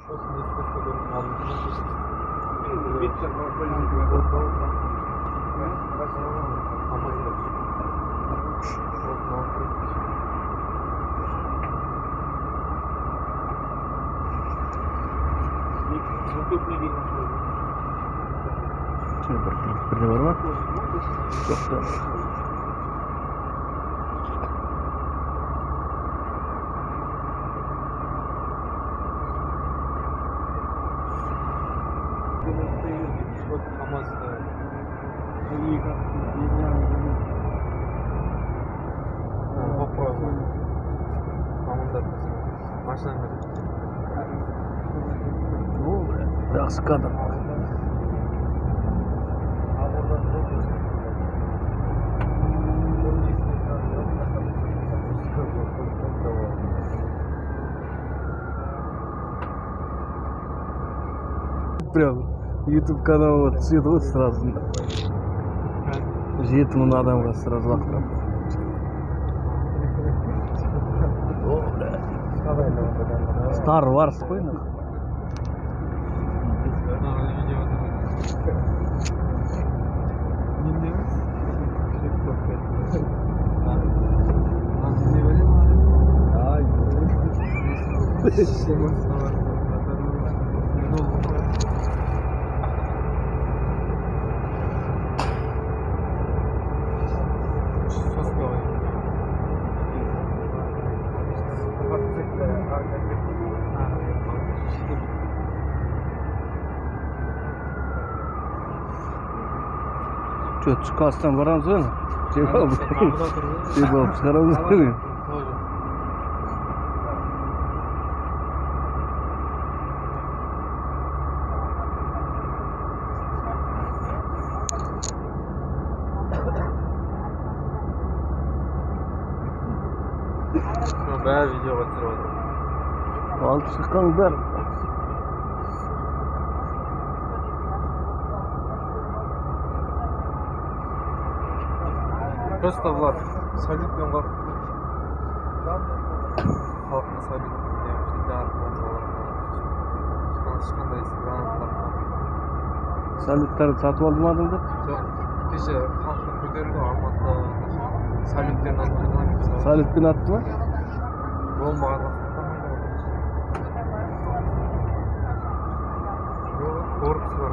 Birine var mı? Yok da. Biraz kadar. Прям YouTube канал цвет вот сразу. Жетімін адамға сразу лақтырам. Star Wars қой на. Что, çıkarsam varamız öyle? Cevap çıkaramız öyle. Bär videoga tushirib o'tirdim. Olib chiqqan bir. Просто Влад, салют мен барып халыққа салют деп всегда ешқандай грамоталар. Салюттарды сатып алдым деп? Жоқ, кеше халықтың көтерілді Алматыда салютпен атты. Салютпен атты ма? Болмаған корпус бар